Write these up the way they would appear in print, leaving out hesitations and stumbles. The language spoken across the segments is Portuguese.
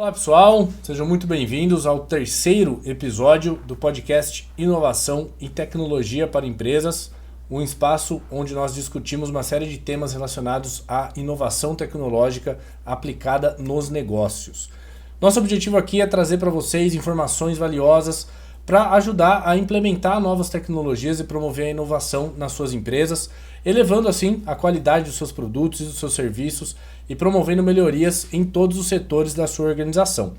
Olá pessoal, sejam muito bem-vindos ao terceiro episódio do podcast Inovação e Tecnologia para Empresas, um espaço onde nós discutimos uma série de temas relacionados à inovação tecnológica aplicada nos negócios. Nosso objetivo aqui é trazer para vocês informações valiosas para ajudar a implementar novas tecnologias e promover a inovação nas suas empresas, elevando assim a qualidade dos seus produtos e dos seus serviços e promovendo melhorias em todos os setores da sua organização.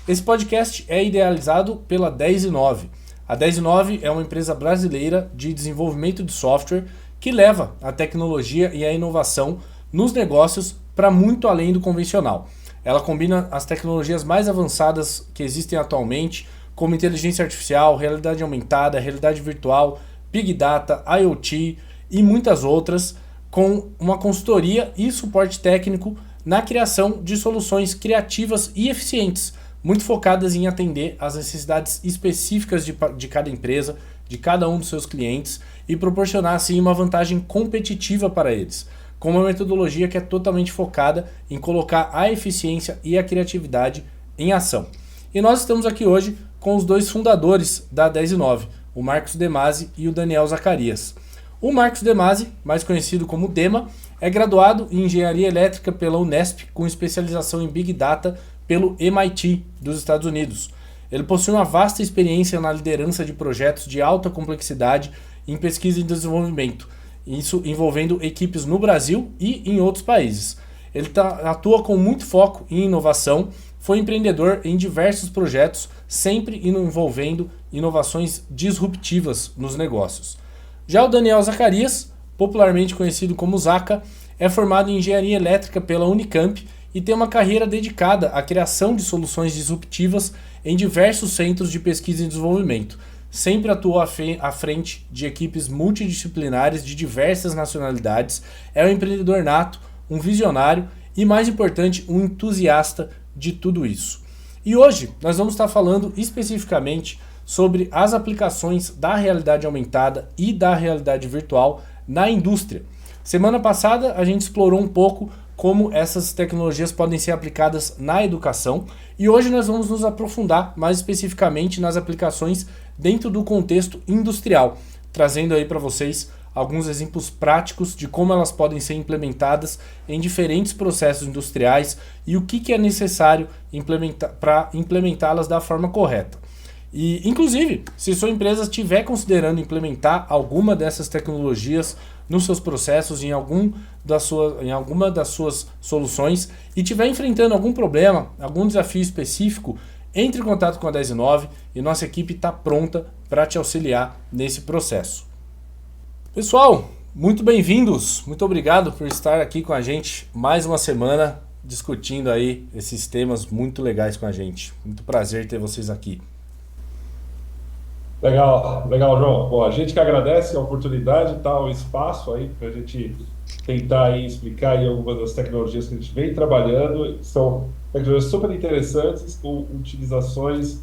Esse podcast é idealizado pela 10e9. A 10e9 é uma empresa brasileira de desenvolvimento de software que leva a tecnologia e a inovação nos negócios para muito além do convencional. Ela combina as tecnologias mais avançadas que existem atualmente, como inteligência artificial, realidade aumentada, realidade virtual, Big Data, IoT e muitas outras, com uma consultoria e suporte técnico na criação de soluções criativas e eficientes, muito focadas em atender às necessidades específicas de cada empresa, de cada um dos seus clientes e proporcionar assim uma vantagem competitiva para eles, com uma metodologia que é totalmente focada em colocar a eficiência e a criatividade em ação. E nós estamos aqui hoje com os dois fundadores da 10e9, o Marcos Demasi e o Daniel Zacarias. O Marcos Demasi, mais conhecido como Dema, é graduado em Engenharia Elétrica pela Unesp, com especialização em Big Data pelo MIT dos Estados Unidos. Ele possui uma vasta experiência na liderança de projetos de alta complexidade em pesquisa e desenvolvimento, isso envolvendo equipes no Brasil e em outros países. Ele atua com muito foco em inovação, foi empreendedor em diversos projetos, sempre envolvendo inovações disruptivas nos negócios. Já o Daniel Zacarias, popularmente conhecido como Zaca, é formado em Engenharia Elétrica pela Unicamp e tem uma carreira dedicada à criação de soluções disruptivas em diversos centros de pesquisa e desenvolvimento. Sempre atuou à frente de equipes multidisciplinares de diversas nacionalidades, é um empreendedor nato, um visionário e, mais importante, um entusiasta de tudo isso. E hoje nós vamos estar falando especificamente sobre as aplicações da realidade aumentada e da realidade virtual na indústria. Semana passada a gente explorou um pouco como essas tecnologias podem ser aplicadas na educação e hoje nós vamos nos aprofundar mais especificamente nas aplicações dentro do contexto industrial, trazendo aí para vocês alguns exemplos práticos de como elas podem ser implementadas em diferentes processos industriais e o que é necessário para implementá-las da forma correta. E, inclusive, se sua empresa estiver considerando implementar alguma dessas tecnologias nos seus processos, em alguma das suas soluções e estiver enfrentando algum problema, algum desafio específico, entre em contato com a 10e9 e nossa equipe está pronta para te auxiliar nesse processo. Pessoal, muito bem-vindos, muito obrigado por estar aqui com a gente mais uma semana discutindo aí esses temas muito legais com a gente. Muito prazer ter vocês aqui. Legal, legal, João. Bom, a gente que agradece a oportunidade, tá, o espaço aí para a gente tentar aí explicar aí algumas das tecnologias que a gente vem trabalhando. São tecnologias super interessantes, com utilizações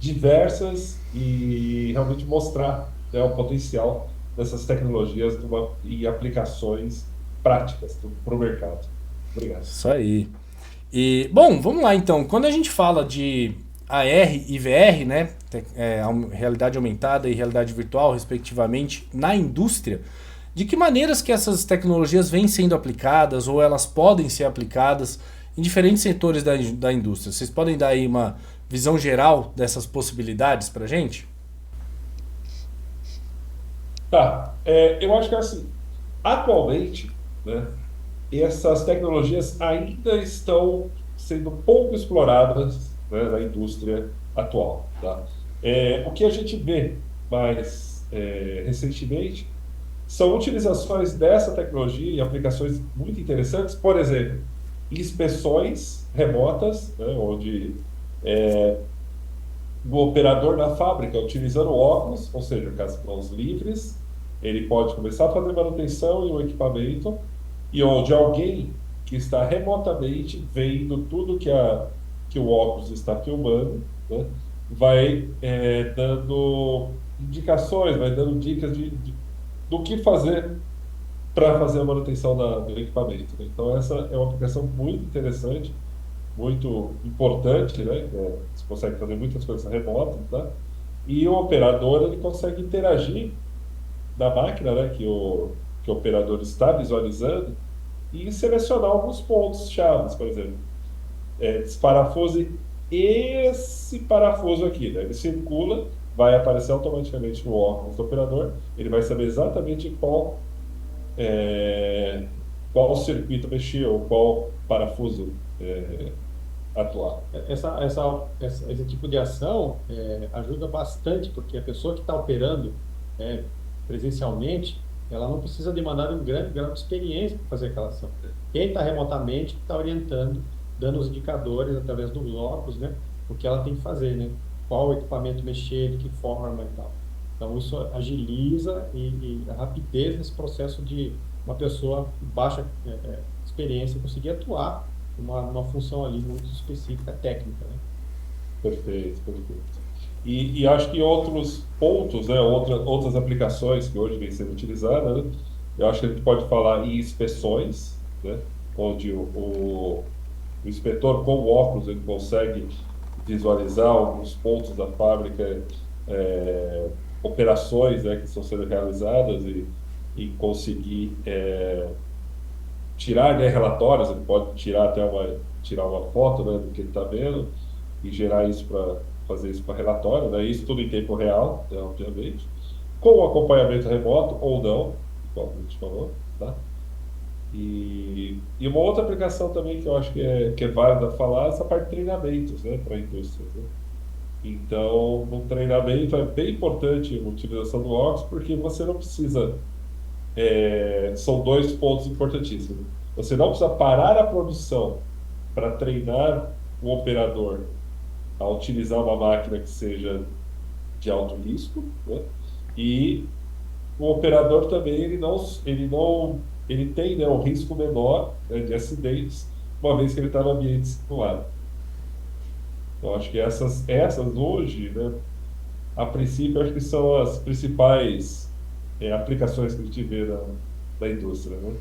diversas e realmente mostrar, né, o potencial dessas tecnologias e aplicações práticas para o mercado. Obrigado. Isso aí. E, bom, vamos lá então. Quando a gente fala de AR e VR, né, realidade aumentada e realidade virtual, respectivamente, na indústria, de que maneiras que essas tecnologias vêm sendo aplicadas ou elas podem ser aplicadas em diferentes setores da indústria? Vocês podem dar aí uma visão geral dessas possibilidades para a gente? Tá, eu acho que assim, atualmente, né, essas tecnologias ainda estão sendo pouco exploradas, né, na indústria atual, tá? O que a gente vê mais recentemente são utilizações dessa tecnologia em aplicações muito interessantes, por exemplo, inspeções remotas, né, onde o operador da fábrica, utilizando óculos, ou seja, com as mãos livres, ele pode começar a fazer manutenção em um equipamento e onde alguém que está remotamente vendo tudo que o óculos está filmando, né, vai dando indicações, vai dando dicas do que fazer para fazer a manutenção do equipamento, né? Então essa é uma aplicação muito interessante muito importante, né? Você consegue fazer muitas coisas remotas, tá? E o operador ele consegue interagir na máquina, né? Que o operador está visualizando e selecionar alguns pontos chaves, por exemplo. Desparafuse esse parafuso aqui, né? Ele circula, vai aparecer automaticamente no óculos do operador, ele vai saber exatamente qual circuito mexer ou qual parafuso atuar. Esse tipo de ação ajuda bastante, porque a pessoa que está operando é, presencialmente, ela não precisa demandar um grande grau de experiência para fazer aquela ação. Quem está remotamente está orientando, dando os indicadores através dos óculos, né, o que ela tem que fazer, né, qual equipamento mexer, de que forma e tal. Então, isso agiliza e a rapidez nesse processo de uma pessoa de baixa experiência conseguir atuar uma função ali muito específica, técnica, né? Perfeito, perfeito. E acho que outros pontos, né, outras aplicações que hoje vêm sendo utilizadas, né, eu acho que a gente pode falar em inspeções, né, onde o inspetor com o óculos ele consegue visualizar alguns pontos da fábrica, operações, né, que estão sendo realizadas e conseguir tirar, né, relatórios, ele pode tirar uma foto, né, do que ele está vendo e gerar isso para fazer isso para relatório, né, isso tudo em tempo real, né, obviamente, com acompanhamento remoto ou não, igual a gente falou, tá? E uma outra aplicação também que eu acho que é válida falar é essa parte de treinamentos, né, para a indústria, né? Então, no treinamento é bem importante a utilização do óculos, porque você não precisa. São dois pontos importantíssimos. Você não precisa parar a produção para treinar o operador a utilizar uma máquina que seja de alto risco, né? E o operador também ele tem, né, um risco menor, né, de acidentes, uma vez que ele está no ambiente simulado. Então, acho que essas hoje, né, a princípio, acho que são as principais aplicações que a gente vê da indústria, né?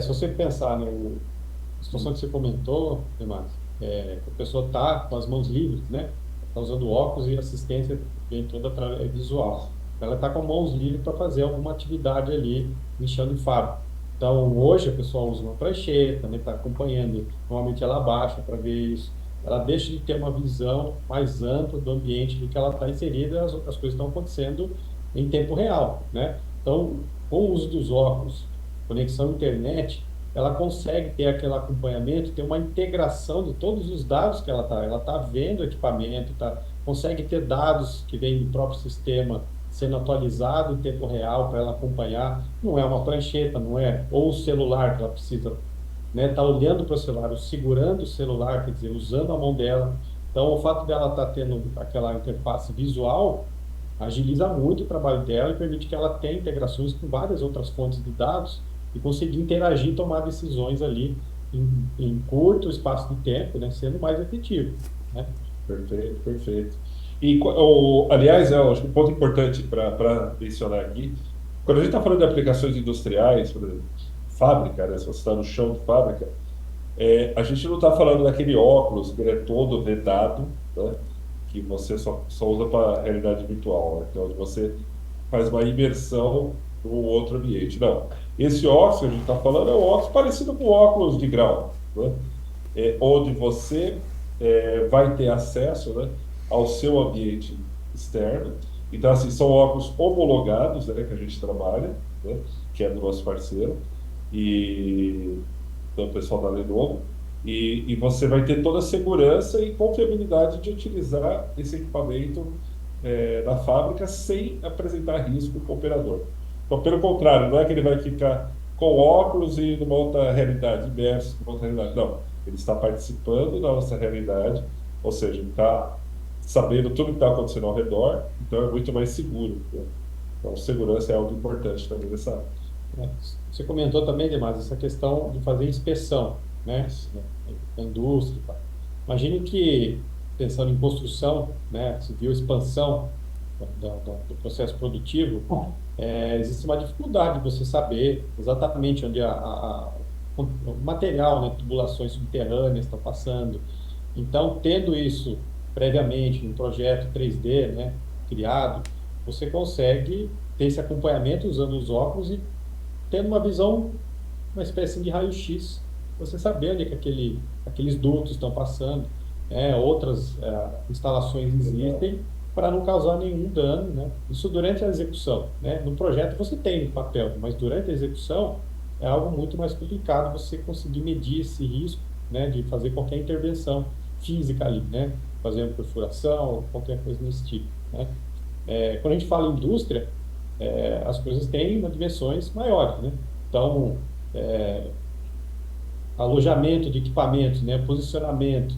Se você pensar a situação que você comentou, Demar, a pessoa está com as mãos livres, né? Está usando óculos e assistência vem toda através visual. Ela está com mãos livres para fazer alguma atividade ali, mexendo em fábrica. Então, hoje a pessoa usa uma prancheta, né? Está acompanhando. Normalmente ela abaixa para ver isso. Ela deixa de ter uma visão mais ampla do ambiente em que ela está inserida, as coisas estão acontecendo em tempo real, né? Então, com o uso dos óculos, conexão à internet, ela consegue ter aquele acompanhamento, ter uma integração de todos os dados que ela está vendo o equipamento, consegue ter dados que vêm do próprio sistema sendo atualizado em tempo real para ela acompanhar. Não é uma prancheta, não é, ou o celular que ela precisa, né, tá olhando para o celular, ou segurando o celular, quer dizer, usando a mão dela. Então, o fato dela estar tendo aquela interface visual agiliza muito o trabalho dela e permite que ela tenha integrações com várias outras fontes de dados e conseguir interagir e tomar decisões ali em curto espaço de tempo, né, sendo mais efetivo, né? Perfeito, perfeito. Aliás, eu acho que um ponto importante para mencionar aqui, quando a gente está falando de aplicações industriais, por exemplo, fábrica, né, se você está no chão de fábrica, a gente não está falando daquele óculos que ele é todo vedado, né, que você só usa para realidade virtual, né, que é onde você faz uma imersão no outro ambiente. Não. Esse óculos que a gente está falando é um óculos parecido com óculos de grau, né, onde você vai ter acesso, né, ao seu ambiente externo. Então, assim, são óculos homologados, né, que a gente trabalha, né, que é do nosso parceiro, e do pessoal da Lenovo. E você vai ter toda a segurança e confiabilidade de utilizar esse equipamento na fábrica sem apresentar risco para o operador. Então, pelo contrário, não é que ele vai ficar com óculos e numa outra realidade, imerso numa outra realidade. Não, ele está participando da nossa realidade, ou seja, ele está sabendo tudo que está acontecendo ao redor, então é muito mais seguro, né? Então, segurança é algo importante também nessa área. Você comentou também, Demais, essa questão de fazer inspeção, né, Isso. da indústria e tal. Imagine que, pensando em construção, né, civil, expansão do processo produtivo, existe uma dificuldade de você saber exatamente onde o material, né, tubulações subterrâneas estão passando. Então, tendo isso previamente um projeto 3D, né, criado, você consegue ter esse acompanhamento usando os óculos e tendo uma visão, uma espécie de raio-x, você saber onde é que aqueles dutos estão passando, outras instalações existem para não causar nenhum dano, né? Isso durante a execução, né? No projeto você tem no papel, mas durante a execução é algo muito mais complicado você conseguir medir esse risco, né, de fazer qualquer intervenção física ali, né? Fazer uma perfuração, qualquer coisa desse tipo, né? Quando a gente fala em indústria, as coisas têm uma dimensões maiores, né? Então, alojamento de equipamentos, né? Posicionamento.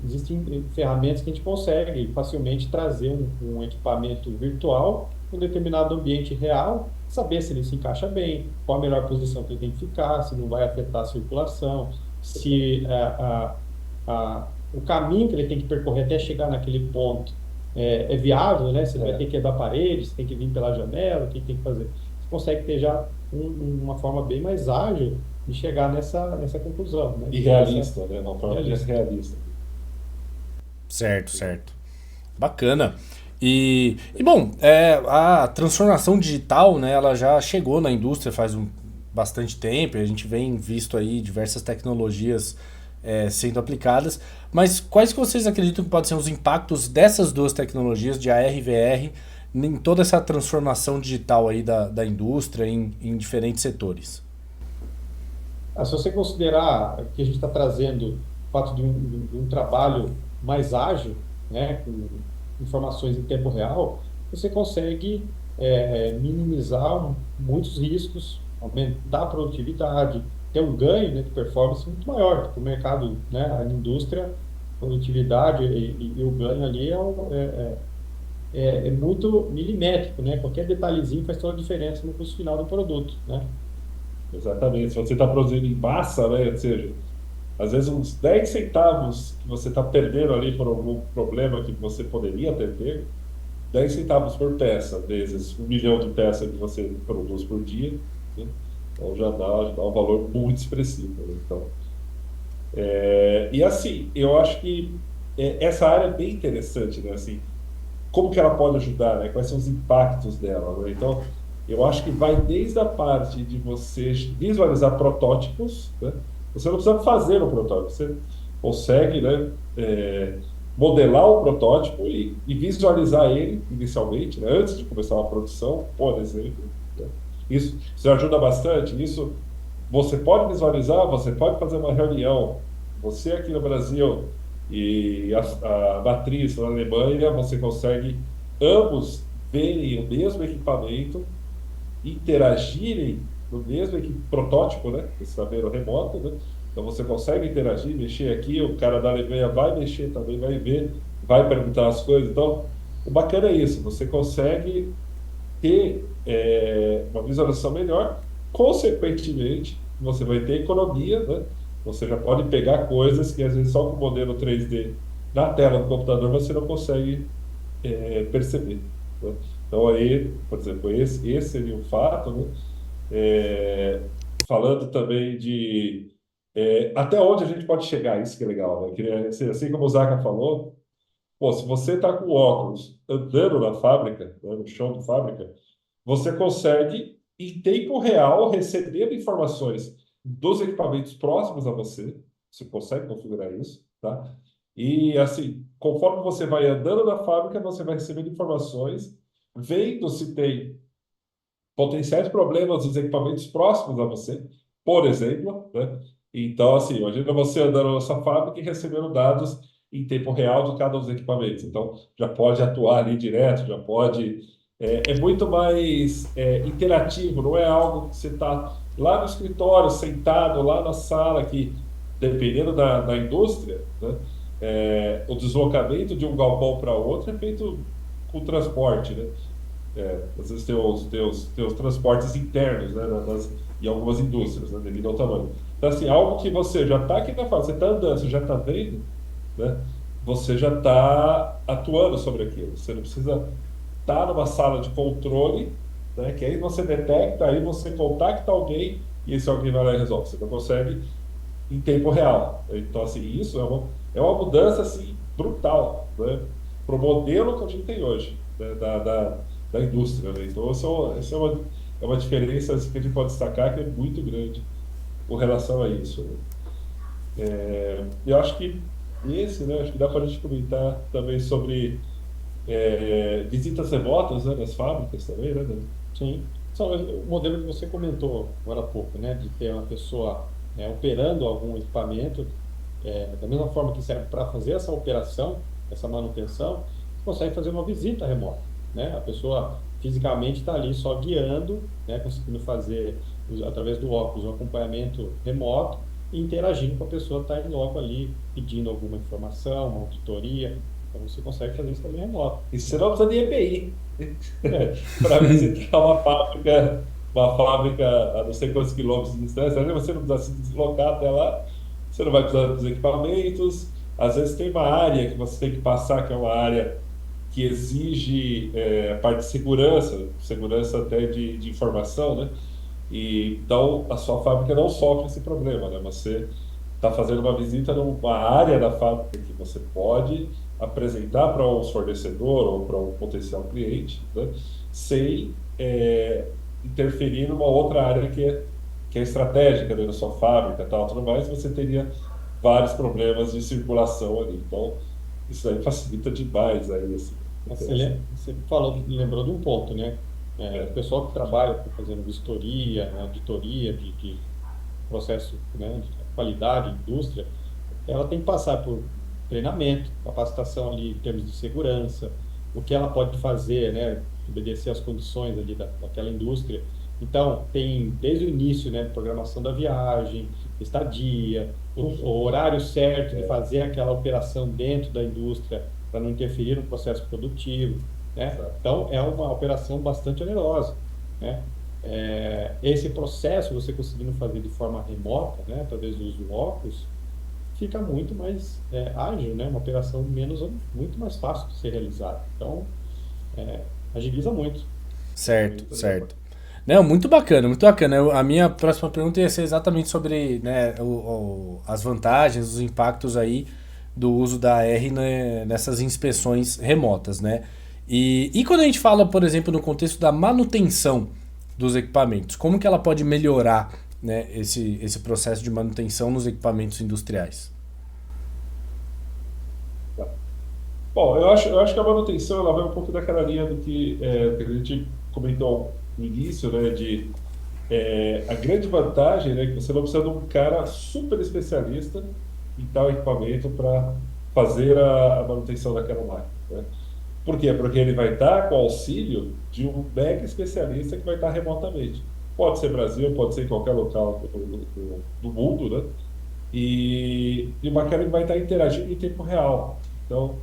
Existem ferramentas que a gente consegue facilmente trazer um equipamento virtual em um determinado ambiente real, saber se ele se encaixa bem, qual a melhor posição que ele tem que ficar, se não vai afetar a circulação, se o caminho que ele tem que percorrer até chegar naquele ponto é viável, né? Se ele vai ter que quebrar paredes, se tem que vir pela janela, o que tem que fazer. Você consegue ter já uma forma bem mais ágil de chegar nessa conclusão, né? E realista, né? Uma forma mais Realista. realista. Certo, certo. Bacana. E bom, a transformação digital, né, ela já chegou na indústria faz bastante tempo, e a gente vem visto aí diversas tecnologias sendo aplicadas, mas quais que vocês acreditam que podem ser os impactos dessas duas tecnologias, de AR e VR, em toda essa transformação digital aí da indústria em diferentes setores? Se você considerar que a gente está trazendo o fato de um trabalho mais ágil, né, com informações em tempo real, você consegue minimizar muitos riscos, aumentar a produtividade, ter um ganho, né, de performance muito maior, porque o mercado, né, a indústria, a produtividade e o ganho ali é muito milimétrico, né? Qualquer detalhezinho faz toda a diferença no custo final do produto, né? Exatamente. Se você está produzindo em massa, né? Ou seja, às vezes uns 10 centavos que você está perdendo ali por algum problema que você poderia ter pego, 10 centavos por peça, vezes 1 milhão de peças que você produz por dia, né? Então já dá um valor muito expressivo, né? Então, e assim, eu acho que essa área é bem interessante, né? Assim, como que ela pode ajudar, né? Quais são os impactos dela, né? Então, eu acho que vai desde a parte de você visualizar protótipos, né? Você não precisa fazer o protótipo, você consegue, né, modelar o protótipo e visualizar ele inicialmente, né, antes de começar a produção, por exemplo, né? Isso ajuda bastante. Isso você pode visualizar, você pode fazer uma reunião, você aqui no Brasil e a matriz na Alemanha, você consegue ambos verem o mesmo equipamento, interagirem no mesmo protótipo, né? Você está vendo remoto, né? Então você consegue interagir, mexer aqui, o cara da Alemanha vai mexer também, vai ver, vai perguntar as coisas. Então, o bacana é isso, você consegue ter uma visualização melhor, consequentemente, você vai ter economia, né? Você já pode pegar coisas que às vezes só com o modelo 3D na tela do computador você não consegue perceber, né? Então aí, por exemplo, esse seria um fato, né? Falando também de até onde a gente pode chegar, isso que é legal, né? Assim como o Zaka falou, pô, se você está com óculos andando na fábrica, né, no chão da fábrica, você consegue, em tempo real, recebendo informações dos equipamentos próximos a você. Você consegue configurar isso, tá? E, assim, conforme você vai andando na fábrica, você vai recebendo informações, vendo se tem potenciais problemas dos equipamentos próximos a você, por exemplo, né? Então, assim, imagina você andando na sua fábrica e recebendo dados em tempo real de cada um dos equipamentos. Então, já pode atuar ali direto, já pode. É muito mais interativo, não é algo que você está lá no escritório, sentado, lá na sala, que, dependendo da indústria, né? O deslocamento de um galpão para outro é feito com transporte, né? Às vezes tem os transportes internos, né, em algumas indústrias, né, devido ao tamanho. Então, assim, algo que você já está aqui na fase, você está andando, você já está vendo, né, você já está atuando sobre aquilo. Você não precisa estar numa sala de controle, né, que aí você detecta, aí você contacta alguém e esse alguém vai lá e resolve. Você não consegue em tempo real. Então, assim, isso é uma mudança assim, brutal, né, para o modelo que a gente tem hoje, né, da indústria. Né? Então, essa é uma diferença assim, que a gente pode destacar que é muito grande com relação a isso. Né? Eu acho que né, acho que dá para a gente comentar também sobre visitas remotas, né, nas fábricas também, né? Dan? Sim. Só o modelo que você comentou agora há pouco, né, de ter uma pessoa operando algum equipamento, da mesma forma que serve para fazer essa operação, essa manutenção, você consegue fazer uma visita remota, né? A pessoa fisicamente está ali só guiando, né, conseguindo fazer através do óculos um acompanhamento remoto e interagindo com a pessoa que está em loco ali, pedindo alguma informação, uma auditoria. Então você consegue fazer isso também remoto, E você né? não precisa de EPI É, para visitar uma fábrica a não sei quantos quilômetros de distância, né? Você não precisa se deslocar até lá, você não vai precisar dos equipamentos. Às vezes tem uma área que você tem que passar, que é uma área que exige a parte de segurança, segurança até de informação, né? E então a sua fábrica não sofre esse problema, né? Você está fazendo uma visita numa área da fábrica que você pode apresentar para um fornecedor ou para um potencial cliente, né? Sem interferir numa outra área que é estratégica dentro da sua fábrica, tal, tudo mais, você teria vários problemas de circulação ali. Então, isso aí facilita demais aí, assim. Então, assim, Você falou, lembrou de um ponto, né? O é, pessoal que trabalha fazendo vistoria, né, auditoria de processo, né, de qualidade, indústria, ela tem que passar por treinamento, capacitação ali em termos de segurança, o que ela pode fazer, né, obedecer às condições ali daquela indústria. Então, tem desde o início, né, programação da viagem, estadia, o horário certo de é, fazer aquela operação dentro da indústria para não interferir no processo produtivo, né? exato. Então, é uma operação bastante onerosa, né? Esse processo, você conseguindo fazer de forma remota, né, através do uso do óculos, fica muito mais ágil, né? Uma operação muito mais fácil de ser realizada. Então, agiliza muito. Certo, Muito legal. certo. Não, muito bacana, muito bacana. A minha próxima pergunta ia ser exatamente sobre, né, as vantagens, os impactos aí do uso da R, né, nessas inspeções remotas, né? E quando a gente fala, por exemplo, no contexto da manutenção dos equipamentos, como que ela pode melhorar, né, esse processo de manutenção nos equipamentos industriais? Tá. Bom, eu acho que a manutenção ela vai um pouco daquela linha do que a gente comentou no início, né? A grande vantagem, né, é que você não precisa de um cara super especialista em tal equipamento para fazer a manutenção daquela máquina, né? Por quê? Porque ele vai estar com o auxílio de um mega especialista que vai estar remotamente. Pode ser Brasil, pode ser em qualquer local do mundo, né? E uma cara que vai estar interagindo em tempo real. Então,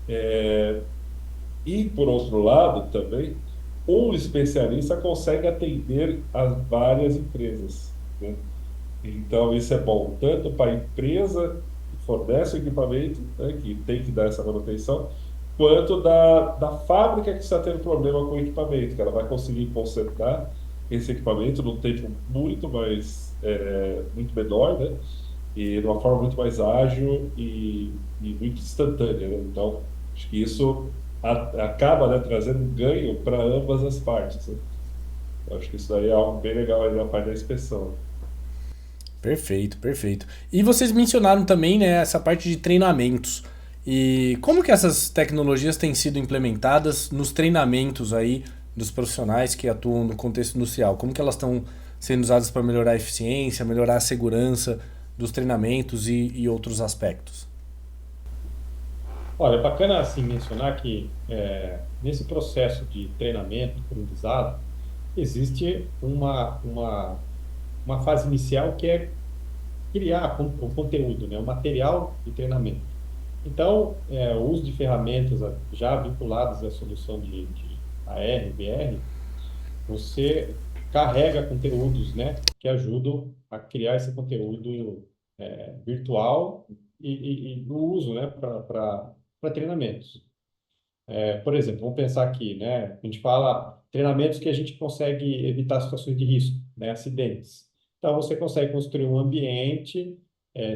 é, e por outro lado também, um especialista consegue atender as várias empresas, né? Então, isso é bom tanto para a empresa que fornece o equipamento, né, que tem que dar essa manutenção, quanto da fábrica que está tendo problema com o equipamento, que ela vai conseguir consertar esse equipamento num tempo muito menor, né? E de uma forma muito mais ágil e muito instantânea, né? Então, acho que isso acaba, né, trazendo um ganho para ambas as partes, né? Eu acho que isso daí é algo bem legal aí na parte da inspeção. Perfeito, perfeito. E vocês mencionaram também, né, essa parte de treinamentos. E como que essas tecnologias têm sido implementadas nos treinamentos aí dos profissionais que atuam no contexto industrial? Como que elas estão sendo usadas para melhorar a eficiência, melhorar a segurança dos treinamentos e outros aspectos? Olha, é bacana assim mencionar que nesse processo de treinamento, aprendizado, existe uma fase inicial que é criar o conteúdo, né, o material de treinamento. Então, o uso de ferramentas já vinculadas à solução de AR, VR, você carrega conteúdos, né, que ajudam a criar esse conteúdo virtual e no uso, né, para treinamentos. Por exemplo, vamos pensar aqui, né, a gente fala treinamentos que a gente consegue evitar situações de risco, né, acidentes. Então, você consegue construir um ambiente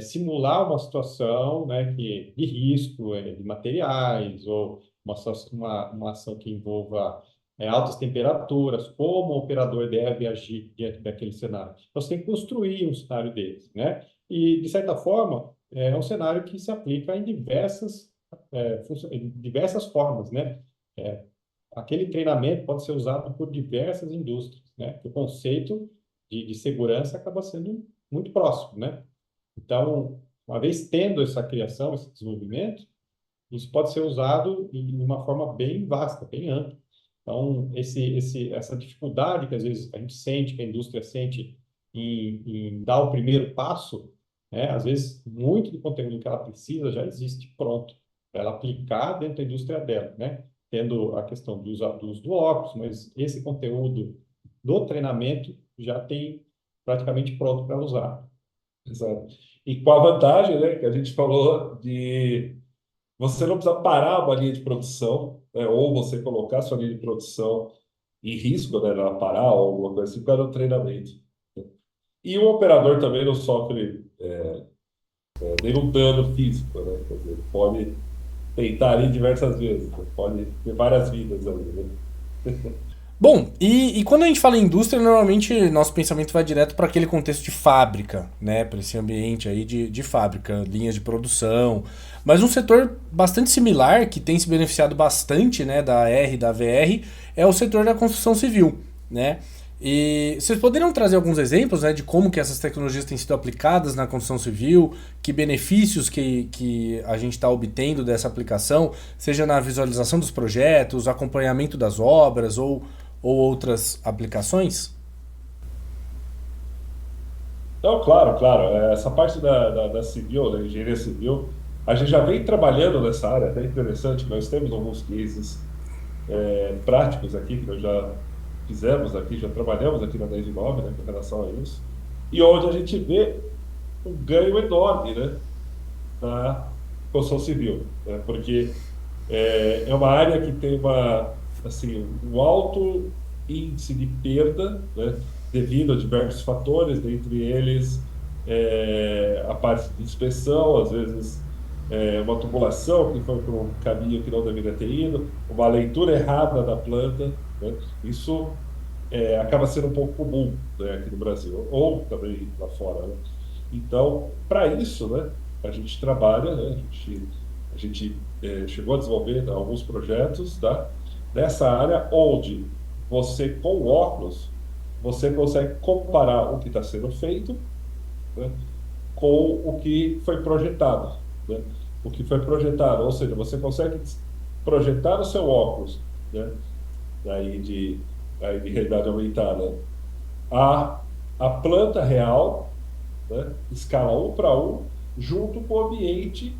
simular uma situação, né, de risco, de materiais, ou uma ação que envolva altas temperaturas, como o operador deve agir diante daquele cenário. Então, você tem que construir um cenário desse, né? E, de certa forma, é um cenário que se aplica em diversas formas, né? É, Aquele treinamento pode ser usado por diversas indústrias, né? O conceito de segurança acaba sendo muito próximo, né? Então, uma vez tendo essa criação, esse desenvolvimento, isso pode ser usado de uma forma bem vasta, bem ampla. Então, essa dificuldade que às vezes a gente sente, que a indústria sente em dar o primeiro passo, né? Às vezes muito do conteúdo que ela precisa já existe pronto para ela aplicar dentro da indústria dela, né? Tendo a questão do uso do óculos, mas esse conteúdo do treinamento já tem praticamente pronto para usar. Exato. E com a vantagem, né, que a gente falou de você não precisa parar uma linha de produção, né, ou você colocar sua linha de produção em risco, né, ela parar ou alguma coisa assim, para o treinamento. E o operador também não sofre nenhum dano físico, né? Quer dizer, ele pode tentar ali diversas vezes, né? Pode ter várias vidas ali, né? Bom, e quando a gente fala em indústria, normalmente nosso pensamento vai direto para aquele contexto de fábrica, né? Para esse ambiente aí de fábrica, linhas de produção. Mas um setor bastante similar, que tem se beneficiado bastante, né, da R e da VR, é o setor da construção civil, né? E vocês poderiam trazer alguns exemplos, né, de como que essas tecnologias têm sido aplicadas na construção civil, que benefícios que a gente está obtendo dessa aplicação, seja na visualização dos projetos, acompanhamento das obras ou outras aplicações? Então, claro, claro, essa parte da civil, da engenharia civil, a gente já vem trabalhando nessa área, até interessante, nós temos alguns cases práticos aqui, que nós já fizemos aqui, já trabalhamos aqui na 10 né, com relação a isso, e onde a gente vê um ganho enorme, né, na construção civil, né, porque é uma área que tem assim, um alto índice de perda, né, devido a diversos fatores, dentre eles a parte de inspeção, às vezes uma tubulação que foi para um caminho que não deveria ter ido, uma leitura errada da planta, né, isso acaba sendo um pouco comum, né, aqui no Brasil, ou também lá fora, né? Então, para isso, né, a gente trabalha, né, a gente chegou a desenvolver, né, alguns projetos, tá, nessa área onde você, com óculos, você consegue comparar o que está sendo feito, né, com o que foi projetado, né? O que foi projetado, ou seja, você consegue projetar o seu óculos, né, daí de realidade aumentada, a, a planta real, né, escala 1 para 1, junto com o ambiente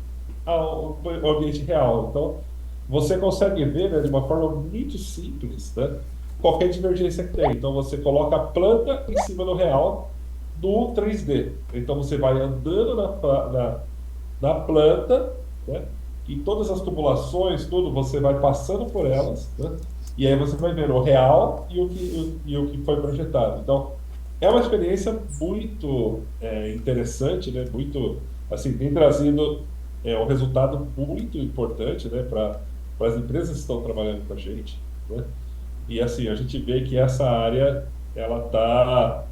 real. Então, você consegue ver, né, de uma forma muito simples, né, qualquer divergência que tem. Então, você coloca a planta em cima do real do 3D. Então, você vai andando na planta, né, e todas as tubulações, tudo, você vai passando por elas, né, e aí você vai ver o real e o que foi projetado. Então, é uma experiência muito interessante, né? Muito, assim, tem trazido um resultado muito importante, né? Para as empresas que estão trabalhando com a gente, né? E, assim, a gente vê que essa área, ela está,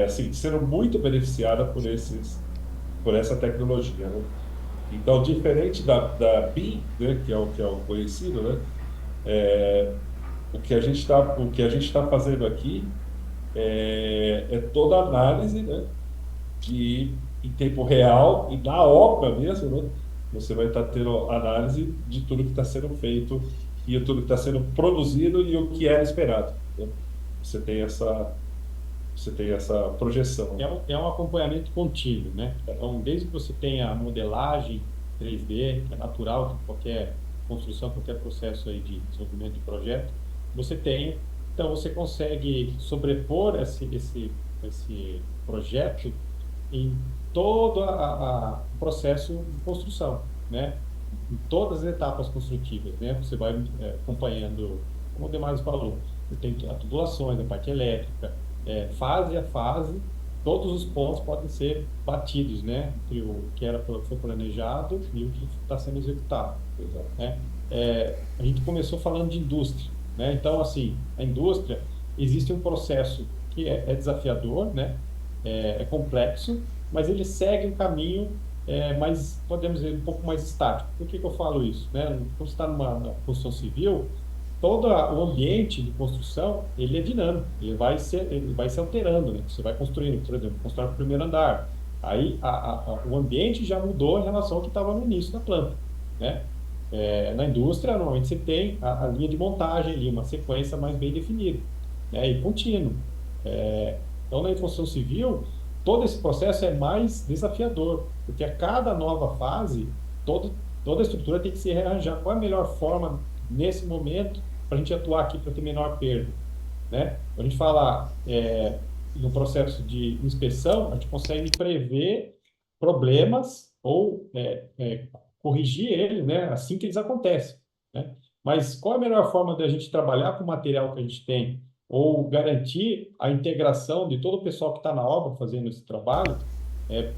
assim, sendo muito beneficiada por essa tecnologia, né? Então, diferente da BIM, né? Que é o conhecido, né? O que a gente está fazendo aqui é toda a análise, né, em tempo real e na obra mesmo, né, você vai estar tendo análise de tudo que está sendo feito e tudo que está sendo produzido e o que era esperado, né? Você tem essa, você tem essa projeção. É um acompanhamento contínuo, né? Então, desde que você tenha a modelagem 3D, que é natural de qualquer construção, qualquer processo aí de desenvolvimento de projeto, você tem, então você consegue sobrepor esse projeto em todo o processo de construção, né? Em todas as etapas construtivas, né? Você vai acompanhando, como o Demais falou, tem as tubulações, a parte elétrica, fase a fase, todos os pontos podem ser batidos, né? Entre o que foi planejado e o que está sendo executado, né? A gente começou falando de indústria, né? Então, assim, a indústria, existe um processo que é desafiador, né? É complexo, mas ele segue um caminho mais, podemos dizer, um pouco mais estático. Por que que eu falo isso, né? Quando você está numa construção civil, todo o ambiente de construção, ele é dinâmico, ele vai se alterando, né? Você vai construindo, por exemplo, constrói o primeiro andar, aí o ambiente já mudou em relação ao que estava no início da planta, né? Na indústria, normalmente você tem a linha de montagem ali, uma sequência mais bem definida, né? E contínuo. Então, na construção civil, todo esse processo é mais desafiador, porque a cada nova fase, toda a estrutura tem que se rearranjar. Qual é a melhor forma, nesse momento, para a gente atuar aqui para ter menor perda, né? Quando a gente fala no processo de inspeção, a gente consegue prever problemas ou corrigir eles, né, assim que eles acontecem, né? Mas qual é a melhor forma de a gente trabalhar com o material que a gente tem ou garantir a integração de todo o pessoal que está na obra fazendo esse trabalho,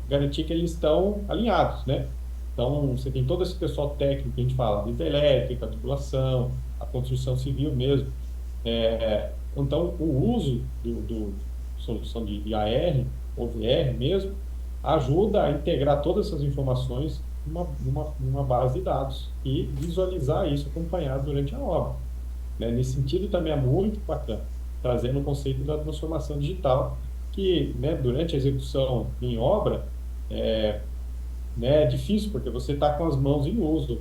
garantir que eles estão alinhados, né? Então, você tem todo esse pessoal técnico que a gente fala, desde a elétrica, a tubulação, a construção civil mesmo. Então, o uso do solução de AR ou VR mesmo ajuda a integrar todas essas informações numa base de dados e visualizar isso acompanhado durante a obra, né? Nesse sentido, também é muito bacana, trazendo o conceito da transformação digital, que, né, durante a execução em obra, né, é difícil, porque você está com as mãos em uso,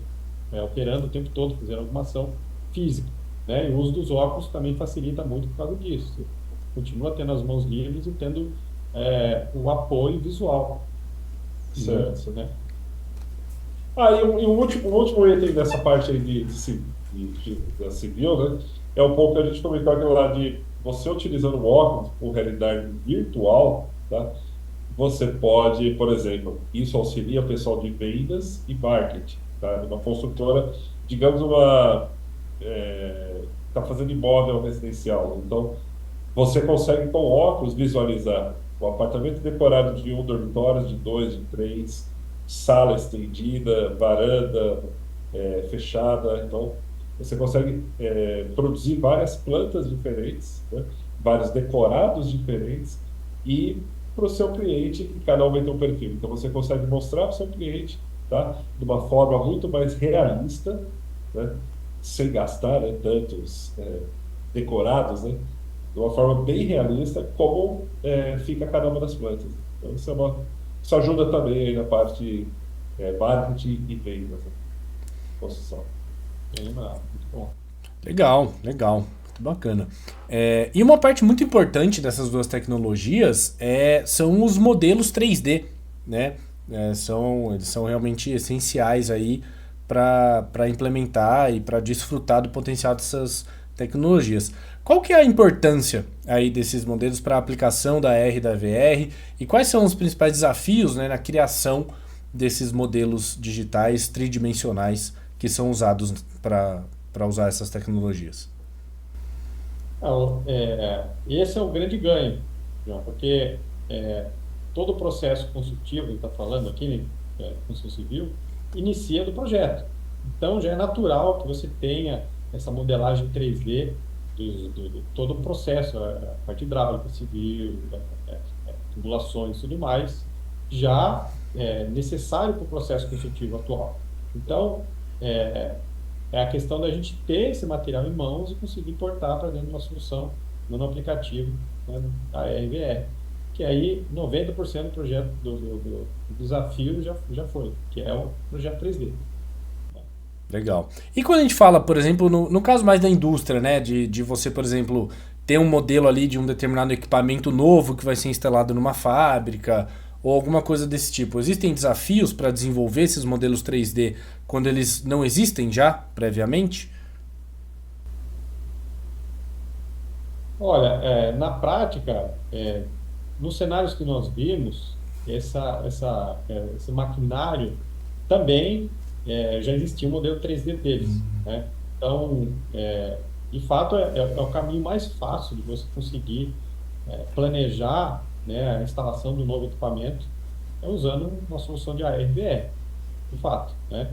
operando o tempo todo, fazendo alguma ação física, né? E o uso dos óculos também facilita muito por causa disso. Você continua tendo as mãos livres e tendo o apoio visual. Certo. Né? E o último item dessa parte aí da civil, né? É um pouco que a gente comentou aquilo lá de você utilizando o óculos com realidade virtual, tá? Você pode, por exemplo, isso auxilia o pessoal de vendas e marketing, tá? Uma construtora, digamos, está fazendo imóvel residencial. Então, você consegue com óculos visualizar o apartamento decorado de um dormitório, de dois, de três, sala estendida, varanda fechada. Então, você consegue produzir várias plantas diferentes, né? Vários decorados diferentes e para o seu cliente, cada um vai ter um perfil. Então, você consegue mostrar para o seu cliente, tá? De uma forma muito mais realista, né? Sem gastar, né, tantos decorados, né? De uma forma bem realista, como fica cada uma das plantas. Então, isso ajuda também aí na parte marketing e vendas, né? Construção. Bem lembrado, muito bom. Legal, legal. Muito bacana. E uma parte muito importante dessas duas tecnologias são os modelos 3D, né? Eles são realmente essenciais aí para implementar e para desfrutar do potencial dessas tecnologias. Qual que é a importância aí desses modelos para a aplicação da AR e da VR e quais são os principais desafios, né, na criação desses modelos digitais tridimensionais que são usados para usar essas tecnologias? Esse é o grande ganho, João, porque todo o processo construtivo, que está falando aqui, construção civil, inicia do projeto. Então, já é natural que você tenha essa modelagem 3D de todo o processo, a parte hidráulica, civil, tubulações e tudo mais, já necessário para o processo construtivo atual. Então, é a questão da gente ter esse material em mãos e conseguir importar para dentro de uma solução no aplicativo, né, da RVR. Que aí 90% do projeto do desafio já foi, que é o projeto 3D. Legal. E quando a gente fala, por exemplo, no caso mais da indústria, né, de você, por exemplo, ter um modelo ali de um determinado equipamento novo que vai ser instalado numa fábrica ou alguma coisa desse tipo, existem desafios para desenvolver esses modelos 3D quando eles não existem já previamente? Olha, na prática, nos cenários que nós vimos, esse maquinário também já existia um modelo 3D deles, né? Então, de fato, é o caminho mais fácil de você conseguir planejar né, a instalação do novo equipamento é usando uma solução de AR/VR, de fato, né?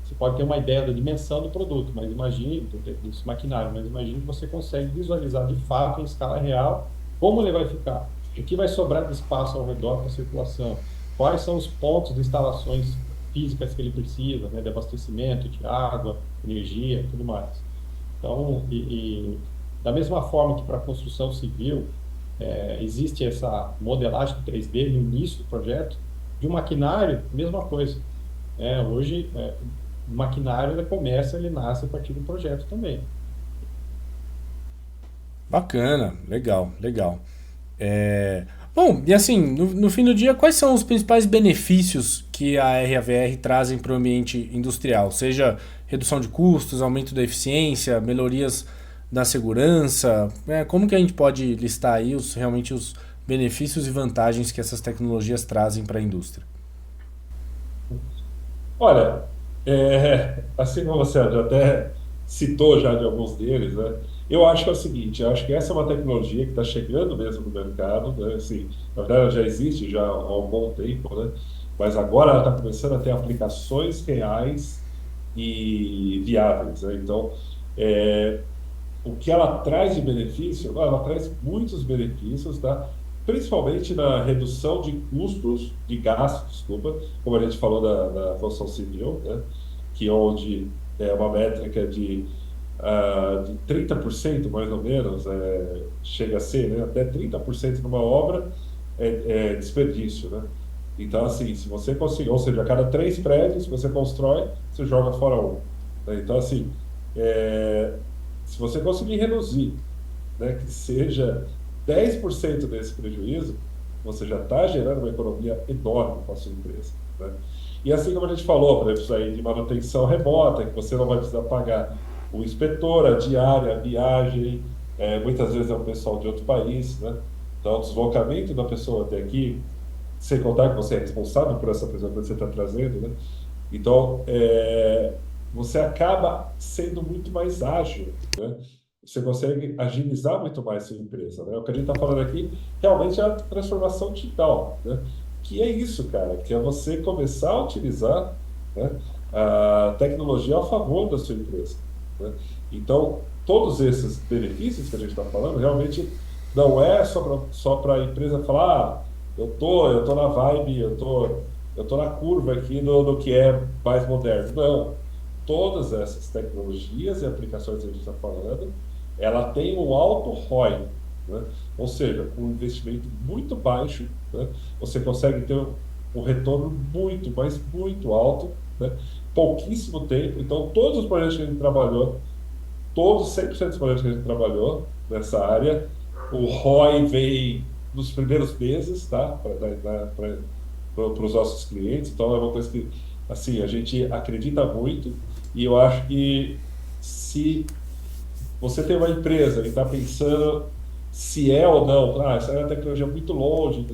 Você pode ter uma ideia da dimensão do produto, mas imagine, desse maquinário, mas imagine que você consegue visualizar de fato, em escala real, como ele vai ficar, o que vai sobrar de espaço ao redor para circulação, quais são os pontos de instalações físicas que ele precisa, né, de abastecimento, de água, energia, tudo mais. Então, da mesma forma que para a construção civil existe essa modelagem 3D no início do projeto, de um maquinário, mesma coisa. Hoje, o maquinário ele começa, ele nasce a partir do projeto também. Bacana, legal, legal. É, Bom, e assim, no fim do dia, quais são os principais benefícios que a RAVR trazem para o ambiente industrial? Seja redução de custos, aumento da eficiência, melhorias na segurança, como que a gente pode listar aí realmente os benefícios e vantagens que essas tecnologias trazem para a indústria? Olha, assim como você já até citou já de alguns deles, né? Eu acho que é o seguinte, eu acho que essa é uma tecnologia que está chegando mesmo no mercado, né? Assim, na verdade, ela já existe já há um bom tempo, né? Mas agora ela está começando a ter aplicações reais e viáveis, né? Então, é, o que ela traz de benefício, ela traz muitos benefícios, tá? Principalmente na redução de custos, de gastos, desculpa, como a gente falou da construção civil, né? Que é onde é uma métrica de 30% mais ou menos, chega a ser, né? Até 30% numa obra é desperdício, né? Então, assim, se você conseguir, ou seja, a cada 3 prédios que você constrói, você joga fora um, né? Então, assim, é, se você conseguir reduzir, né, que seja 10% desse prejuízo, você já está gerando uma economia enorme para a sua empresa, né? E assim como a gente falou, por exemplo, aí de manutenção remota, que você não vai precisar pagar o inspetor, a diária, a viagem, muitas vezes é um pessoal de outro país, né? Então, o deslocamento da pessoa até aqui, sem contar que você é responsável por essa pessoa que você está trazendo, né? Então, você acaba sendo muito mais ágil, né? Você consegue agilizar muito mais sua empresa, né? O que a gente está falando aqui realmente é a transformação digital, né? Que é isso, cara, que é você começar a utilizar, né, a tecnologia a favor da sua empresa, né? Então, todos esses benefícios que a gente está falando realmente não é só para a empresa falar, eu tô na vibe, eu tô na curva aqui do que é mais moderno. Não. Todas essas tecnologias e aplicações que a gente está falando, ela tem um alto ROI, né? Ou seja, com um investimento muito baixo, né, você consegue ter um retorno muito, mas muito alto, né? Pouquíssimo tempo. Então, todos os projetos que a gente trabalhou, todos 100% dos projetos que a gente trabalhou nessa área, o ROI veio nos primeiros meses, tá? Para os nossos clientes. Então, é uma coisa que, assim, a gente acredita muito e eu acho que se você tem uma empresa e está pensando se é ou não, essa é uma tecnologia muito longe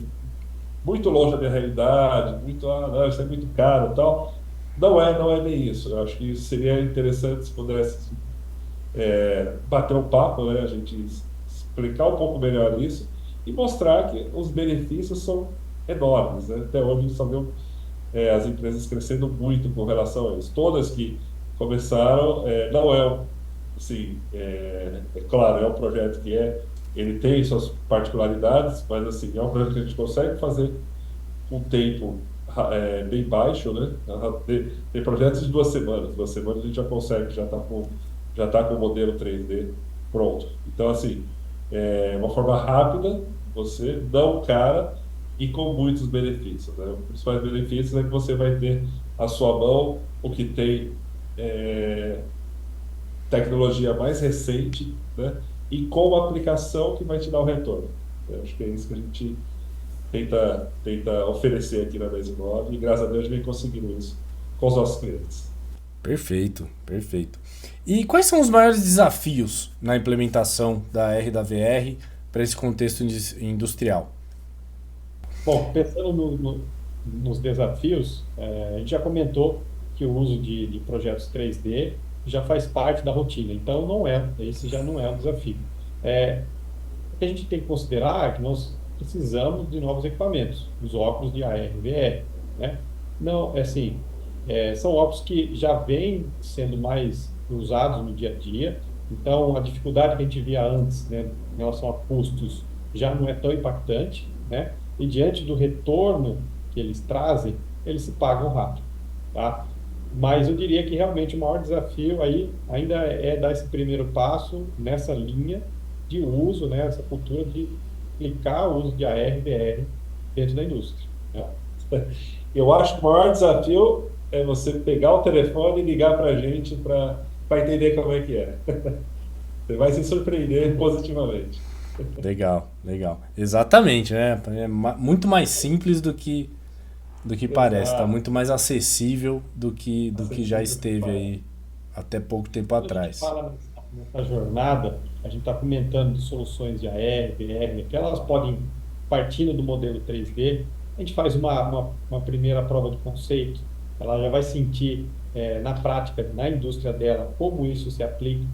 da minha realidade, não, isso é muito caro e tal. Não é bem isso. Eu acho que seria interessante se pudesse bater um papo, né? A gente explicar um pouco melhor isso e mostrar que os benefícios são enormes, né? Até hoje a gente só viu as empresas crescendo muito com relação a isso. Todas que começaram, não assim, claro, é um projeto que ele tem suas particularidades, mas assim, é um projeto que a gente consegue fazer com tempo bem baixo, né? Tem projetos de 2 semanas. 2 semanas a gente já consegue, já tá com o modelo 3D pronto. Então, assim, é uma forma rápida, você não cara e com muitos benefícios, né? Os principais benefícios é que você vai ter à sua mão o que tem é, tecnologia mais recente, né? E com uma aplicação que vai te dar o retorno. Eu acho que é isso que a gente tenta oferecer aqui na Mesa 9 e graças a Deus a gente vem conseguindo isso com os nossos clientes. Perfeito, perfeito. E quais são os maiores desafios na implementação da RWR para esse contexto industrial? Bom, pensando nos desafios, a gente já comentou que o uso de projetos 3D já faz parte da rotina, então esse já não é um desafio. O que a gente tem que considerar é que nós precisamos de novos equipamentos, os óculos de AR e VR, né? Não, assim, são óculos que já vêm sendo mais usados no dia a dia, então a dificuldade que a gente via antes, né, em relação a custos, já não é tão impactante, né? E diante do retorno que eles trazem, eles se pagam rápido, tá? Mas eu diria que realmente o maior desafio aí ainda é dar esse primeiro passo nessa linha de uso, né, essa cultura de aplicar o uso de AR e VR dentro da indústria, né? Eu acho que o maior desafio é você pegar o telefone e ligar para a gente para entender como é que é. Você vai se surpreender positivamente. Legal, legal. Exatamente, né? É muito mais simples do que parece, tá Exato. muito mais acessível do que já Acessível que esteve fala. aí até pouco tempo Quando a gente atrás. fala nessa jornada, a gente está comentando de soluções de AR, VR, que elas podem, partindo do modelo 3D, a gente faz uma primeira prova de conceito, ela já vai sentir na prática, na indústria dela, como isso se aplica,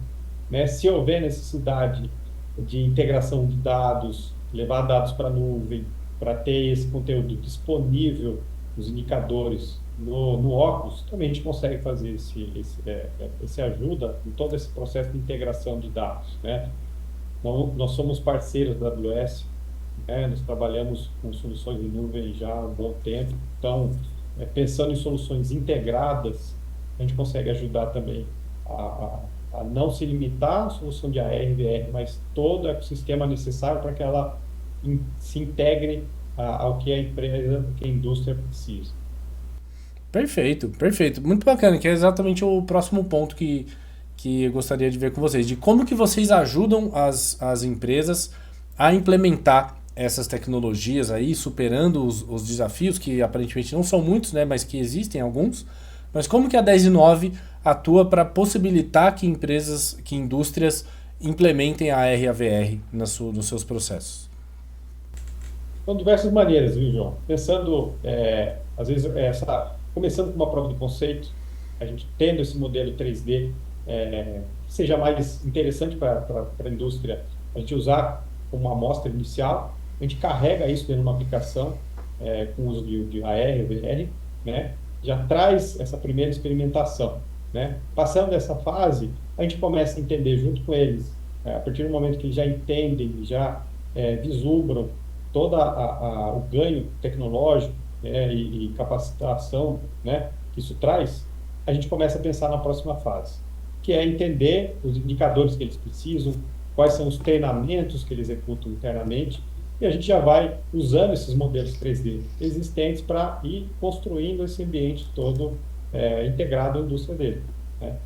né? Se houver necessidade de integração de dados, levar dados para a nuvem, para ter esse conteúdo disponível, os indicadores no óculos, também a gente consegue fazer esse ajuda em todo esse processo de integração de dados, né? Nós somos parceiros da AWS, né? Nós trabalhamos com soluções de nuvem já há um bom tempo, então, pensando em soluções integradas, a gente consegue ajudar também a não se limitar à solução de AR e VR, mas todo o ecossistema necessário para que ela se integre ao que a empresa, que a indústria precisa. Perfeito, perfeito. Muito bacana, que é exatamente o próximo ponto que eu gostaria de ver com vocês. De como que vocês ajudam as empresas a implementar essas tecnologias aí, superando os desafios, que aparentemente não são muitos, né, mas que existem alguns. Mas como que a 10 e 9 atua para possibilitar que empresas, que indústrias implementem a AR e a VR nos seus processos? São diversas maneiras, viu, João? Pensando, às vezes, começando com uma prova de conceito, a gente tendo esse modelo 3D, que seja mais interessante para a indústria, a gente usar como uma amostra inicial, a gente carrega isso dentro de uma aplicação, com uso de AR, VR, né? Já traz essa primeira experimentação, né? Passando dessa fase, a gente começa a entender junto com eles, a partir do momento que eles já entendem, já vislumbram todo o ganho tecnológico, né, e capacitação, né, que isso traz, a gente começa a pensar na próxima fase, que é entender os indicadores que eles precisam, quais são os treinamentos que eles executam internamente, e a gente já vai usando esses modelos 3D existentes para ir construindo esse ambiente todo integrado à indústria dele, né?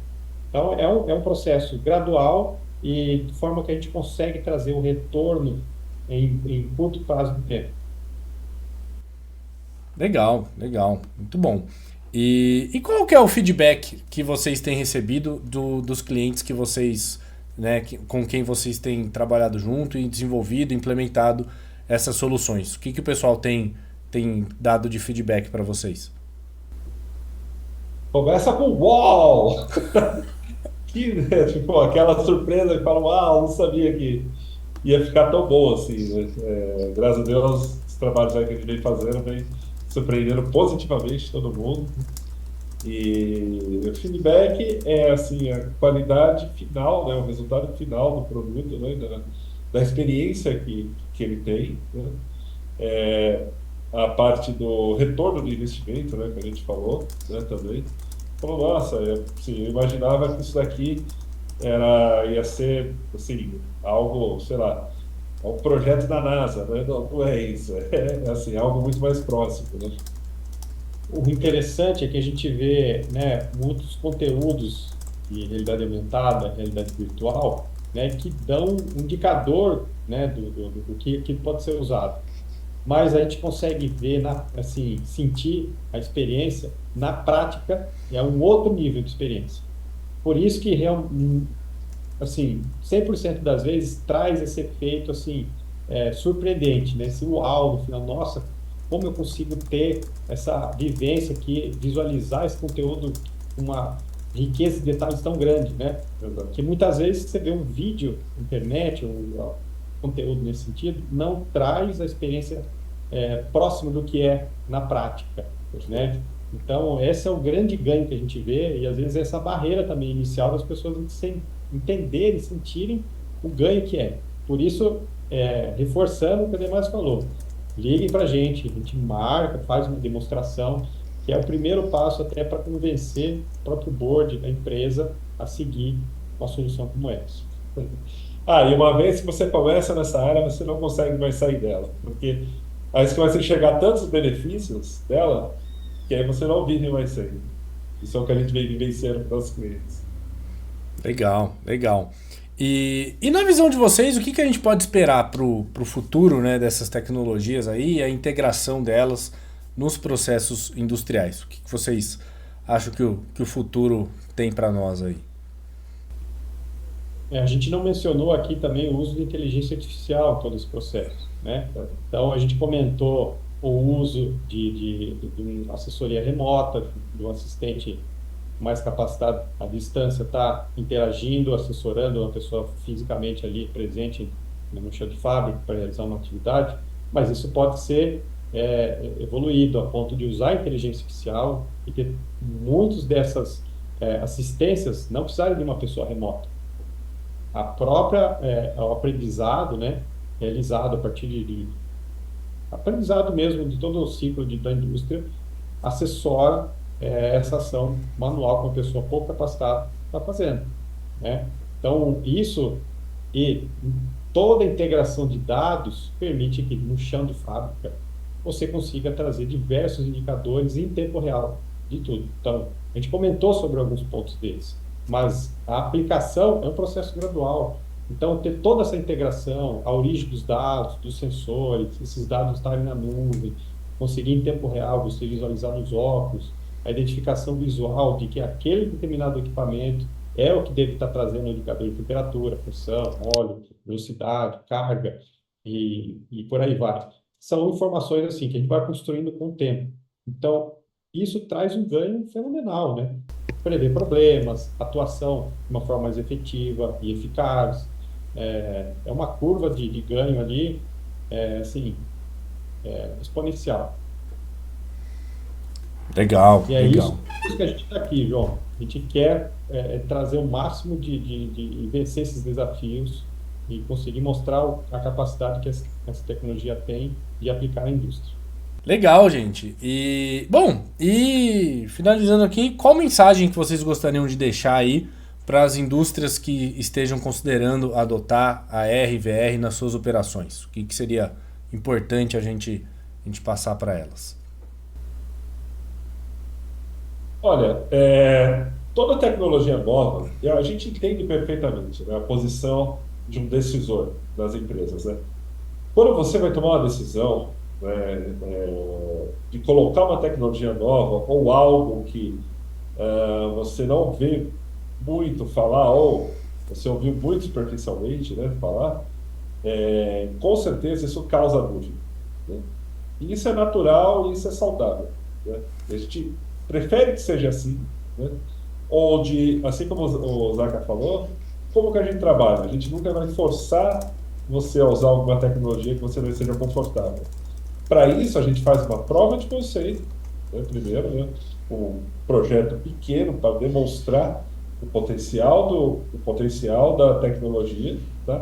Então, é um processo gradual e de forma que a gente consegue trazer o retorno em curto prazo de tempo. Legal, legal, muito bom. E qual que é o feedback que vocês têm recebido dos clientes que vocês, né, com quem vocês têm trabalhado junto e desenvolvido, implementado essas soluções? O que o pessoal tem dado de feedback para vocês? Começa com uau! Que, né, tipo, aquela surpresa que fala, uau, não sabia que ia ficar tão bom assim, né? Graças a Deus, os trabalhos aí que a gente vem fazendo vem surpreendendo positivamente todo mundo. E o feedback é assim, a qualidade final, né, o resultado final do produto, né, da experiência que ele tem, né? A parte do retorno de investimento, né, que a gente falou, né, também. Falou, nossa, assim, eu imaginava que isso daqui ia ser assim, algo, sei lá, um projeto da NASA, né? Não, não é isso, assim, algo muito mais próximo, né? O interessante é que a gente vê, né, muitos conteúdos de realidade aumentada, realidade virtual, né, que dão um indicador, né, do que pode ser usado. Mas a gente consegue ver, assim, sentir a experiência na prática, é um outro nível de experiência. Por isso que, assim, 100% das vezes traz esse efeito, assim, surpreendente, né? Esse uau no final, nossa, como eu consigo ter essa vivência aqui, visualizar esse conteúdo com uma riqueza de detalhes tão grande, né? Que muitas vezes você vê um vídeo na internet, ou conteúdo nesse sentido não traz a experiência próxima do que é na prática, né? Então, esse é o grande ganho que a gente vê, e às vezes essa barreira também inicial das pessoas entenderem, sentirem o ganho que é. Por isso, reforçando o que o Demais falou, liguem para a gente marca, faz uma demonstração, que é o primeiro passo até para convencer o próprio board da empresa a seguir uma solução como essa. E uma vez que você começa nessa área, você não consegue mais sair dela, porque aí você começa a enxergar tantos benefícios dela, que aí você não vive mais sem. Isso é o que a gente vem vivenciando para os clientes. Legal, legal. E na visão de vocês, o que a gente pode esperar para o futuro, né, dessas tecnologias aí, a integração delas nos processos industriais? O que vocês acham que o futuro tem para nós aí? A gente não mencionou aqui também o uso de inteligência artificial em todo esse processo, né? Então, a gente comentou o uso de uma assessoria remota, do assistente mais capacitado à distância, está interagindo, assessorando uma pessoa fisicamente ali presente no chão de fábrica para realizar uma atividade, mas isso pode ser evoluído a ponto de usar a inteligência artificial e ter muitas dessas assistências não precisarem de uma pessoa remota. O aprendizado, né, realizado a partir de aprendizado mesmo de todo o ciclo da indústria, assessora essa ação manual que uma pessoa pouco capacitada está fazendo, né? Então, isso e toda a integração de dados permite que no chão de fábrica você consiga trazer diversos indicadores em tempo real de tudo. Então, a gente comentou sobre alguns pontos deles, mas a aplicação é um processo gradual. Então, ter toda essa integração, a origem dos dados, dos sensores, esses dados estarem na nuvem, conseguir em tempo real você visualizar nos óculos, a identificação visual de que aquele determinado equipamento é o que deve estar trazendo o indicador de temperatura, pressão, óleo, velocidade, carga e por aí vai. São informações assim que a gente vai construindo com o tempo. Então, isso traz um ganho fenomenal, né? Prever problemas, atuação de uma forma mais efetiva e eficaz. É uma curva de ganho ali, assim, exponencial. Legal, E é legal. isso que a gente está aqui, João. A gente quer trazer o máximo de vencer esses desafios e conseguir mostrar a capacidade que essa tecnologia tem de aplicar na indústria. Legal, gente. E finalizando aqui, qual mensagem que vocês gostariam de deixar aí para as indústrias que estejam considerando adotar a RVR nas suas operações? O que seria importante a gente passar para elas? Olha, toda tecnologia nova, a gente entende perfeitamente, né, a posição de um decisor das empresas, né? Quando você vai tomar uma decisão, né, de colocar uma tecnologia nova ou algo que você não vê muito falar ou você ouviu muito superficialmente, né, falar, com certeza isso causa dúvida, né? E isso é natural e isso é saudável, né? A gente prefere que seja assim, né? Onde, assim como o Zaca falou, como que a gente trabalha? A gente nunca vai forçar você a usar alguma tecnologia que você não esteja confortável. Para isso, a gente faz uma prova de conceito, né, primeiro, né, um projeto pequeno para demonstrar o potencial da tecnologia, tá?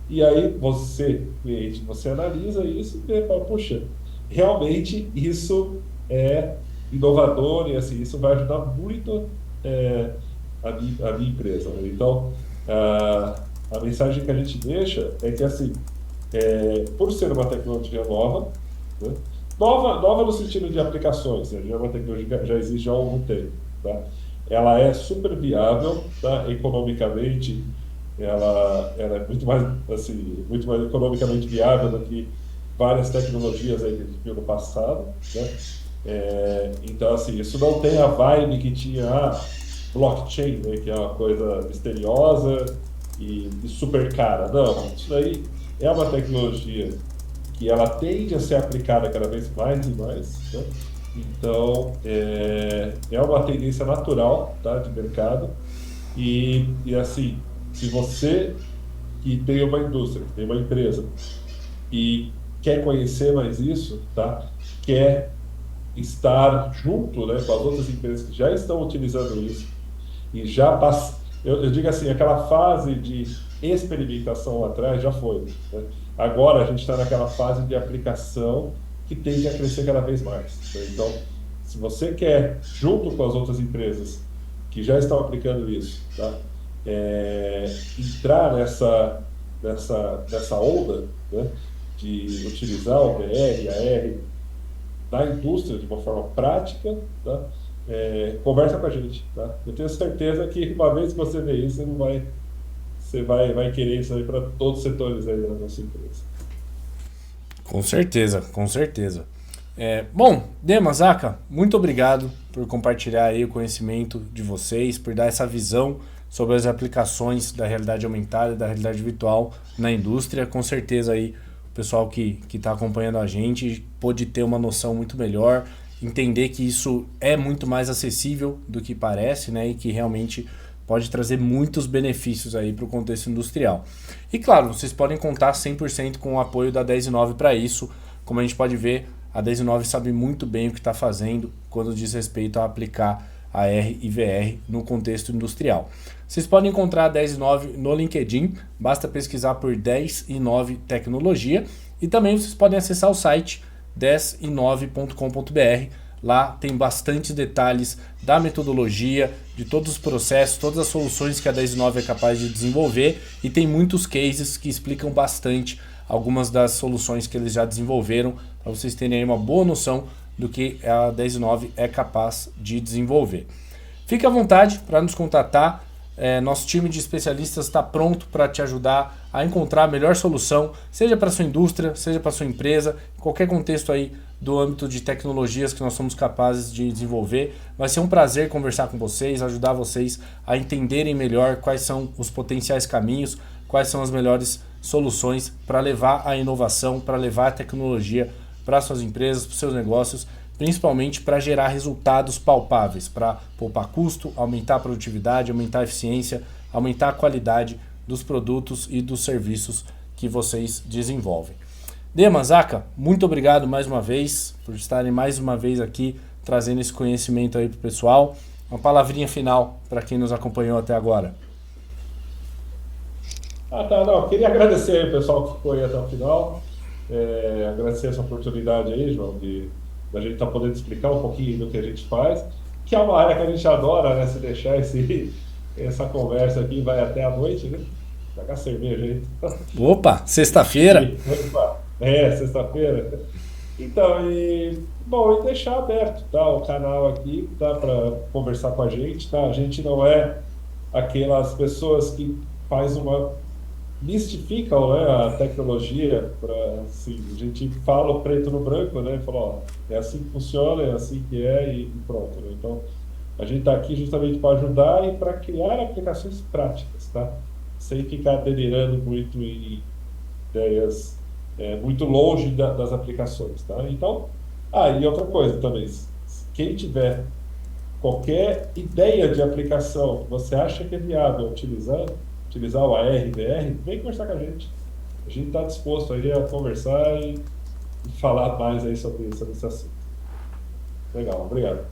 E aí você, cliente, você analisa isso e fala, puxa, realmente isso é inovador e assim, isso vai ajudar muito a minha empresa, né? Então, a mensagem que a gente deixa é que, assim, por ser uma tecnologia nova, né? Nova no sentido de aplicações, né? Já é uma tecnologia que já existe há algum tempo, tá? Ela é super viável, tá? Economicamente, ela é muito mais economicamente viável do que várias tecnologias aí que a gente viu no passado, né? Então, assim, isso não tem a vibe que tinha blockchain, né? Que é uma coisa misteriosa e super cara. Não, isso daí é uma tecnologia que ela tende a ser aplicada cada vez mais e mais, né? Então, é uma tendência natural, tá, de mercado. E assim, se você que tem uma indústria, tem uma empresa e quer conhecer mais isso, tá? Quer estar junto, né, com as outras empresas que já estão utilizando isso e já passa, eu digo assim, aquela fase de experimentação lá atrás já foi, né? Agora a gente está naquela fase de aplicação que tende a crescer cada vez mais, né? Então, se você quer, junto com as outras empresas que já estão aplicando isso, tá? Entrar nessa onda, né, de utilizar o VR, a R na indústria de uma forma prática, tá? Conversa com a gente, tá? Eu tenho certeza que uma vez que você vê isso, você vai querer isso aí para todos os setores aí da nossa empresa. Com certeza, com certeza. Bom, Demas, Aca, muito obrigado por compartilhar aí o conhecimento de vocês, por dar essa visão sobre as aplicações da realidade aumentada e da realidade virtual na indústria. Com certeza aí o pessoal que está acompanhando a gente pôde ter uma noção muito melhor, entender que isso é muito mais acessível do que parece, né, e que realmente pode trazer muitos benefícios aí para o contexto industrial. E claro, vocês podem contar 100% com o apoio da 10-9 para isso. Como a gente pode ver, a 10-9 sabe muito bem o que está fazendo quando diz respeito a aplicar a R e VR no contexto industrial. Vocês podem encontrar a 10-9 no LinkedIn, basta pesquisar por 10-9 Tecnologia, e também vocês podem acessar o site 10-9.com.br. Lá tem bastante detalhes da metodologia, de todos os processos, todas as soluções que a 10-9 é capaz de desenvolver, e tem muitos cases que explicam bastante algumas das soluções que eles já desenvolveram, para vocês terem aí uma boa noção do que a 10-9 é capaz de desenvolver. Fique à vontade para nos contatar. Nosso time de especialistas está pronto para te ajudar a encontrar a melhor solução, seja para sua indústria, seja para sua empresa, em qualquer contexto aí do âmbito de tecnologias que nós somos capazes de desenvolver. Vai ser um prazer conversar com vocês, ajudar vocês a entenderem melhor quais são os potenciais caminhos, quais são as melhores soluções para levar a inovação, para levar a tecnologia para suas empresas, para os seus negócios, principalmente para gerar resultados palpáveis, para poupar custo, aumentar a produtividade, aumentar a eficiência, aumentar a qualidade dos produtos e dos serviços que vocês desenvolvem. Demas, Aca, muito obrigado mais uma vez por estarem mais uma vez aqui trazendo esse conhecimento aí para o pessoal. Uma palavrinha final para quem nos acompanhou até agora. Não, queria agradecer aí o pessoal que ficou aí até o final. Agradecer essa oportunidade aí, João, da gente estar podendo explicar um pouquinho do que a gente faz, que é uma área que a gente adora, né? Se deixar essa conversa aqui vai até a noite, né? Tacar cerveja aí. Opa, sexta-feira. Sexta-feira. Então, e deixar aberto, tá? O canal aqui, tá? Para conversar com a gente, tá? A gente não é aquelas pessoas que mistificam, né, a tecnologia, assim, a gente fala o preto no branco, né? Fala, ó, é assim que funciona, é assim que é e pronto, né? Então, a gente está aqui justamente para ajudar e para criar aplicações práticas, tá? Sem ficar delirando muito em ideias muito longe das aplicações, tá? Então, e outra coisa também, quem tiver qualquer ideia de aplicação que você acha que é viável utilizar o AR e VR, vem conversar com a gente. A gente está disposto aí a conversar e falar mais aí sobre esse assunto. Legal, obrigado.